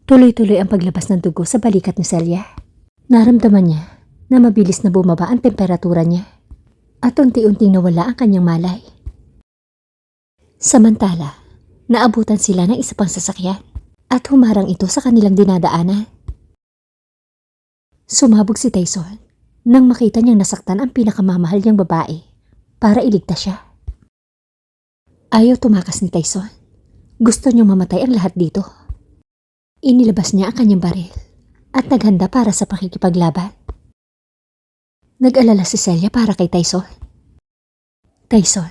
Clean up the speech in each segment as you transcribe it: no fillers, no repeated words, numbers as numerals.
Tuloy-tuloy ang paglabas ng dugo sa balikat ni Celia. Naramdaman niya na mabilis na bumaba ang temperatura niya at unti-unting nawala ang kanyang malay. Samantala, naabutan sila ng isa pang sasakyan at humarang ito sa kanilang dinadaanan. Sumabog si Tyson nang makita niyang nasaktan ang pinakamamahal niyang babae para iligtas siya. Ayaw tumakas ni Tyson. Gusto niyang mamatay ang lahat dito. Inilabas niya ang kanyang baril at naghanda para sa pakikipaglaban. Nag-alala si Celia para kay Tyson. Tyson,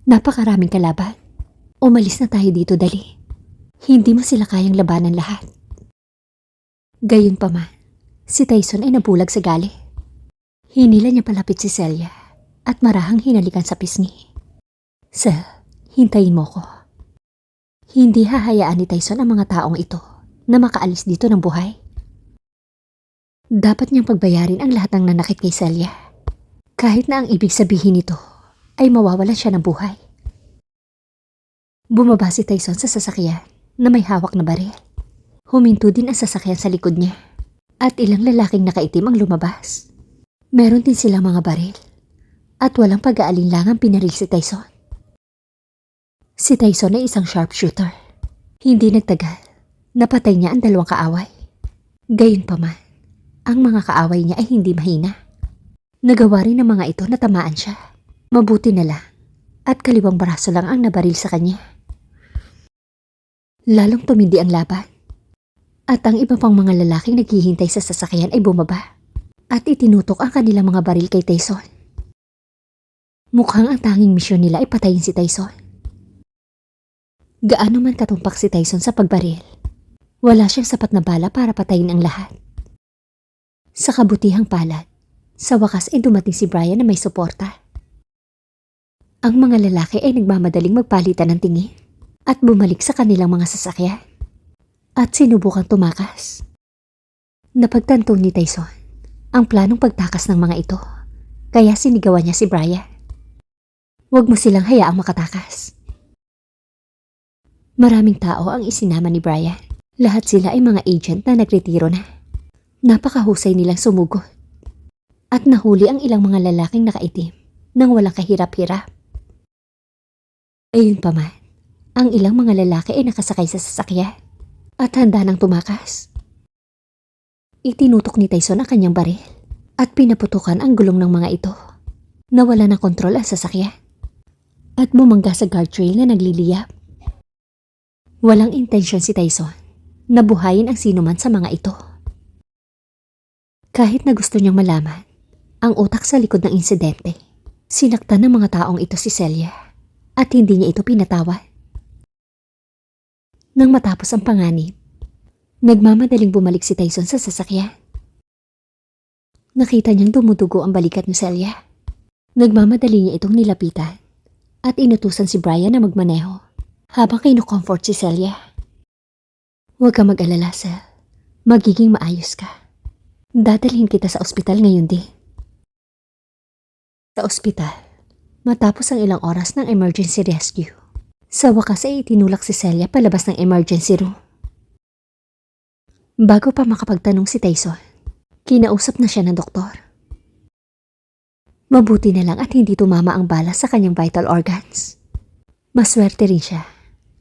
napakaraming kalaban. Umalis na tayo dito dali. Hindi mo sila kayang labanan lahat. Gayunpaman, si Tyson ay nabulag sa gali. Hinila niya palapit si Celia at marahang hinalikan sa pisngi. Sel, hintayin mo ko. Hindi hahayaan ni Tyson ang mga taong ito na makaalis dito ng buhay. Dapat niyang pagbayarin ang lahat ng nanakit kay Celia. Kahit na ang ibig sabihin nito ay mawawalan siya ng buhay. Bumaba si Tyson sa sasakyan na may hawak na baril. Huminto din ang sasakyan sa likod niya at ilang lalaking nakaitim ang lumabas. Meron din silang mga baril at walang pag-aalinlangang pinaril si Tyson. Si Tyson ay isang sharpshooter. Hindi nagtagal, napatay niya ang dalawang kaaway. Gayunpaman, ang mga kaaway niya ay hindi mahina. Nagawa rin ng mga ito na tamaan siya. Mabuti na lang at kaliwang braso lang ang nabaril sa kanya. Lalong tumindi ang laban at ang iba pang mga lalaking naghihintay sa sasakyan ay bumaba at itinutok ang kanilang mga baril kay Tyson. Mukhang ang tanging misyon nila ay patayin si Tyson. Gaano man katumpak si Tyson sa pagbaril, wala siyang sapat na bala para patayin ang lahat. Sa kabutihang palad, sa wakas ay dumating si Brian na may suporta. Ang mga lalaki ay nagmamadaling magpalitan ng tingin at bumalik sa kanilang mga sasakyan at sinubukang tumakas. Napagtanto ni Tyson ang planong pagtakas ng mga ito, kaya sinigawan niya si Brian. Huwag mo silang hayaang makatakas. Maraming tao ang isinama ni Brian. Lahat sila ay mga agent na nagretiro na. Napakahusay nilang sumugot. At nahuli ang ilang mga lalaking nakaitim nang walang kahirap-hirap. Ayunpaman, ang ilang mga lalaki ay nakasakay sa sasakyan at handa nang tumakas. Itinutok ni Tyson ang kanyang baril at pinaputukan ang gulong ng mga ito. Nawala ng kontrol ang sasakyan at bumangga sa guardrail na nagliliyap. Walang intensyon si Tyson na buhayin ang sinuman sa mga ito. Kahit na gusto niyang malaman ang utak sa likod ng insidente, sinaktan ng mga taong ito si Celia at hindi niya ito pinatawad. Nang matapos ang panganib, nagmamadaling bumalik si Tyson sa sasakyan. Nakita niyang dumudugo ang balikat ni Celia. Nagmamadali niya itong nilapitan at inutusan si Brian na magmaneho habang kinukomfort si Celia. Huwag ka mag-alala, Cel. Magiging maayos ka. Dadalhin kita sa ospital ngayon din. Sa ospital, matapos ang ilang oras ng emergency rescue, sa wakas ay itinulak si Celia palabas ng emergency room. Bago pa makapagtanong si Tyson, kinausap na siya ng doktor. Mabuti na lang at hindi tumama ang bala sa kanyang vital organs. Maswerte rin siya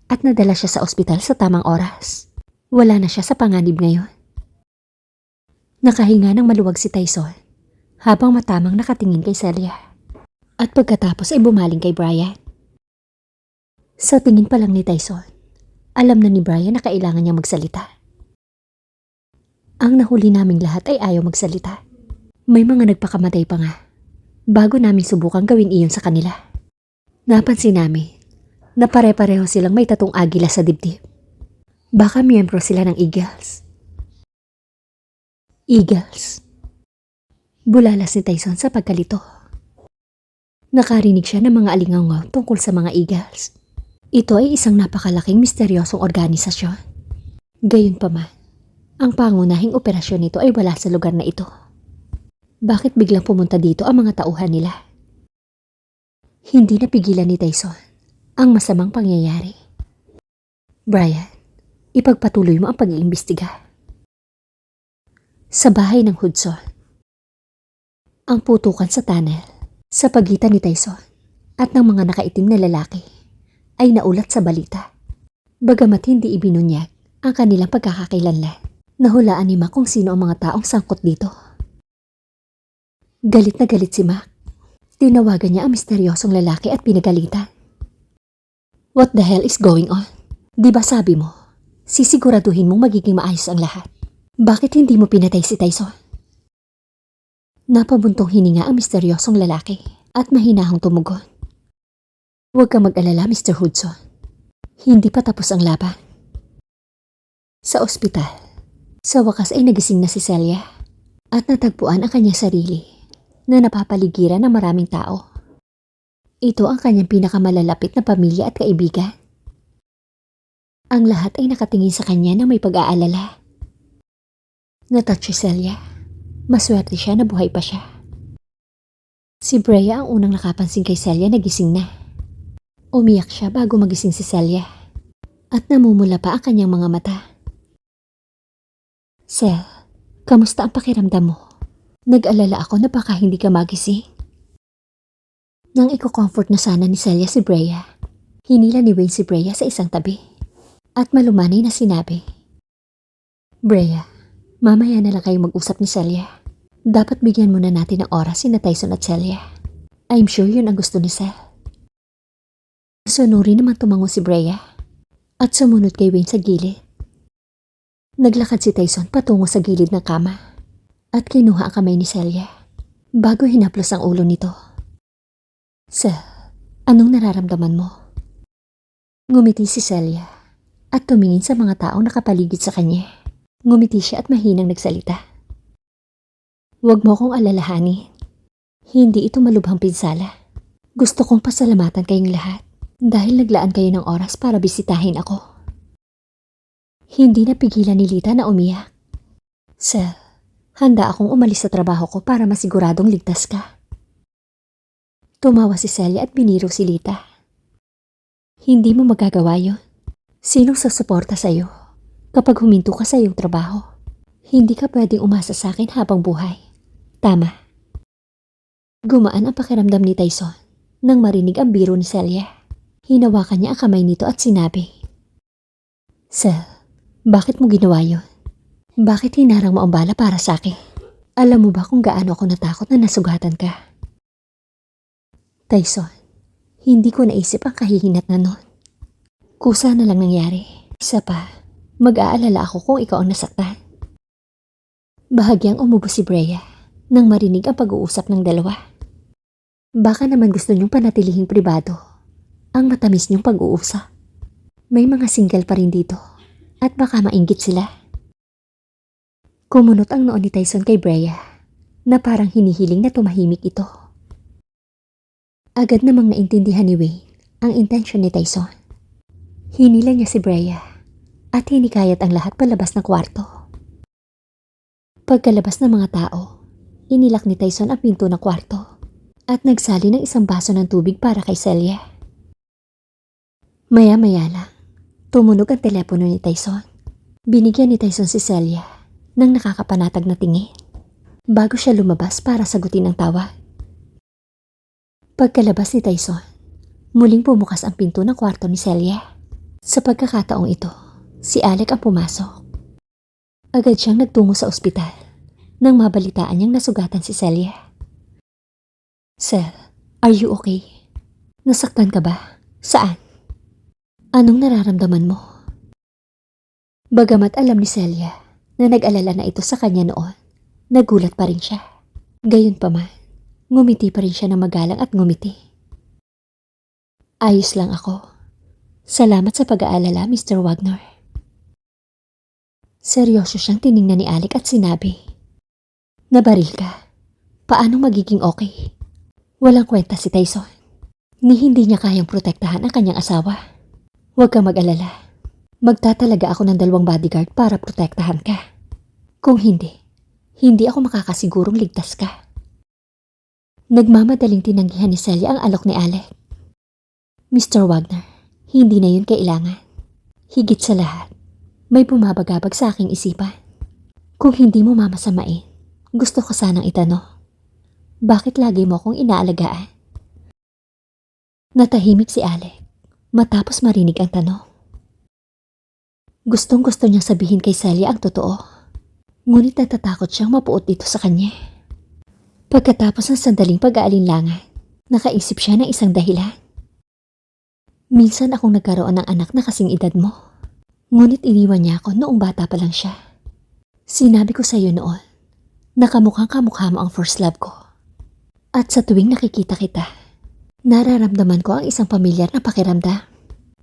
at nadala siya sa ospital sa tamang oras. Wala na siya sa panganib ngayon. Nakahinga ng maluwag si Tyson habang matamang nakatingin kay Celia. At pagkatapos ay bumaling kay Brian. Sa tingin pa lang ni Tyson, alam na ni Brian na kailangan niya magsalita. Ang nahuli naming lahat ay ayaw magsalita. May mga nagpakamatay pa nga bago namin subukang gawin iyon sa kanila. Napansin namin na pare-pareho silang may tatong agila sa dibdib. Baka miyembro sila ng Eagles. Eagles. Bulalas ni Tyson sa pagkalito. Nakarinig siya ng mga alingaw tungkol sa mga Eagles. Ito ay isang napakalaking misteryosong organisasyon. Gayunpaman, ang pangunahing operasyon nito ay wala sa lugar na ito. Bakit biglang pumunta dito ang mga tauhan nila? Hindi napigilan ni Tyson ang masamang pangyayari. Brian, ipagpatuloy mo ang pag-iimbestiga. Sa bahay ng Hudson, ang putukan sa tunnel sa pagitan ni Tyson at ng mga nakaitim na lalaki ay naulat sa balita. Bagamat hindi ibinunyag ang kanilang pagkakakilanlan, nahulaan ni Mac kung sino ang mga taong sangkot dito. Galit na galit si Mac. Tinawagan niya ang misteryosong lalaki at pinagalitan. What the hell is going on? Di ba sabi mo, sisiguraduhin mong magiging maayos ang lahat? Bakit hindi mo pinatay si Tyson? Napabuntong hininga ang misteryosong lalaki at mahinahong tumugon. Huwag kang mag-alala, Mr. Hudson. Hindi pa tapos ang laban. Sa ospital, sa wakas ay nagising na si Celia at natagpuan ang kanyang sarili na napapaligiran ng maraming tao. Ito ang kanyang pinakamalalapit na pamilya at kaibigan. Ang lahat ay nakatingin sa kanya na may pag-aalala. Natouch si Celia. Maswerte siya na buhay pa siya. Si Brea ang unang nakapansin kay Celia na gising na. Umiyak siya bago magising si Celia at namumula pa ang kanyang mga mata. Cel, kamusta ang pakiramdam mo? Nag-alala ako na baka hindi ka magising. Nang iko-comfort na sana ni Celia si Brea, hinila ni Wayne si Brea sa isang tabi at malumanay na sinabi, Brea, mamaya na lang kayo mag-usap ni Celia. Dapat bigyan muna natin ng oras sina Tyson at Celia. I'm sure yun ang gusto ni Cel. Sunuri naman tumango si Brea at sumunod kay Wayne sa gilid. Naglakad si Tyson patungo sa gilid ng kama at kinuha ang kamay ni Celia bago hinaplos ang ulo nito. Cel, anong nararamdaman mo? Ngumiti si Celia at tumingin sa mga taong nakapaligid sa kanya. Ngumiti siya at mahinang nagsalita. Huwag mo akong alalahanin. Hindi ito malubhang pinsala. Gusto kong pasalamatan kayong lahat dahil naglaan kayo ng oras para bisitahin ako. Hindi napigilan ni Lita na umiyak. Cel, handa akong umalis sa trabaho ko para masiguradong ligtas ka. Tumawa si Celia at biniro si Lita. Hindi mo magagawa yun. Sinong sasuporta sa'yo kapag huminto ka sa iyong trabaho? Hindi ka pwedeng umasa sa akin habang buhay. Tama. Gumaan ang pakiramdam ni Tyson nang marinig ang biro ni Celia. Hinawakan niya ang kamay nito at sinabi, Cel, bakit mo ginawa yun? Bakit hinarang mo ang bala para sa akin? Alam mo ba kung gaano ako natakot na nasugatan ka? Tyson, hindi ko naisip ang kahihinat na nun. Kusa na lang nangyari. Isa pa, mag-aalala ako kung ikaw ang nasaktan. Bahagyang umubo si Brea nang marinig ang pag-uusap ng dalawa. Baka naman gusto niyong panatilihing pribado ang matamis niyong pag-uusap. May mga single pa rin dito at baka mainggit sila. Kumunot ang noon ni Tyson kay Brea na parang hinihiling na tumahimik ito. Agad namang naintindihan ni Wayne ang intensyon ni Tyson. Hinila niya si Brea at hinikayat ang lahat palabas ng kwarto. Pagkalabas ng mga tao, inilak ni Tyson ang pinto ng kwarto at nagsali ng isang baso ng tubig para kay Celia. Maya-maya lang, tumunog ang telepono ni Tyson. Binigyan ni Tyson si Celia ng nakakapanatag na tingin bago siya lumabas para sagutin ang tawag. Pagkalabas ni Tyson, muling bumukas ang pinto ng kwarto ni Celia. Sa pagkakataong ito, si Alec ang pumasok. Agad siyang nagtungo sa ospital nang mabalitaan niyang nasugatan si Celia. Cel, are you okay? Nasaktan ka ba? Saan? Anong nararamdaman mo? Bagamat alam ni Celia na nag-alala na ito sa kanya noon, nagulat pa rin siya. Gayunpaman, ngumiti pa rin siya ng magalang at ngumiti. Ayos lang ako. Salamat sa pag-aalala, Mr. Wagner. Seryoso siyang tiningnan ni Alec at sinabi, Nabaril ka. Paano magiging okay? Walang kwenta si Tyson. Ni hindi niya kayang protektahan ang kanyang asawa. Huwag kang mag-alala. Magtatalaga ako ng 2 bodyguard para protektahan ka. Kung hindi ako makakasigurong ligtas ka. Nagmamadaling tinanggihan ni Celia ang alok ni Alec. Mr. Wagner, hindi na yun kailangan. Higit sa lahat, May bumabagabag sa aking isipan. Kung hindi mo mamasamain, gusto ko sanang itanong. Bakit lagi mo akong inaalagaan? Natahimik si Alec matapos marinig ang tanong. Gustong-gusto niyang sabihin kay Celia ang totoo. Ngunit natatakot siyang mapuot dito sa kanya. Pagkatapos ng sandaling pag-aalinlangan, nakaisip siya ng isang dahilan. Minsan akong nagkaroon ng anak na kasing edad mo. Ngunit iniwan niya ako noong bata pa lang siya. Sinabi ko sa iyo noon, nakamukhang kamukha mo ang first love ko. At sa tuwing nakikita kita, nararamdaman ko ang isang pamilyar na pakiramdam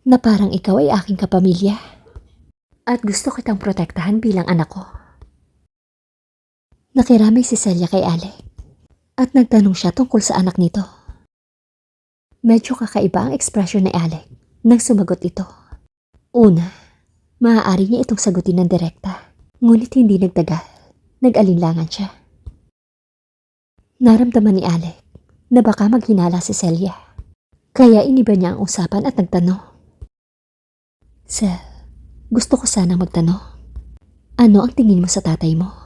na parang ikaw ay aking kapamilya. At gusto kitang protektahan bilang anak ko. Nakiramay si Celia kay Alec at nagtanong siya tungkol sa anak nito. Medyo kakaiba ang ekspresyon ni Alec nang sumagot ito. Una, maaari niya itong sagutin ng direkta, ngunit hindi nagtagal. Nag-alinlangan siya. Naramdaman ni Alec na baka maghinala si Celia. Kaya iniba niya ang usapan at nagtanong. Cel, gusto ko sanang magtanong. Ano ang tingin mo sa tatay mo?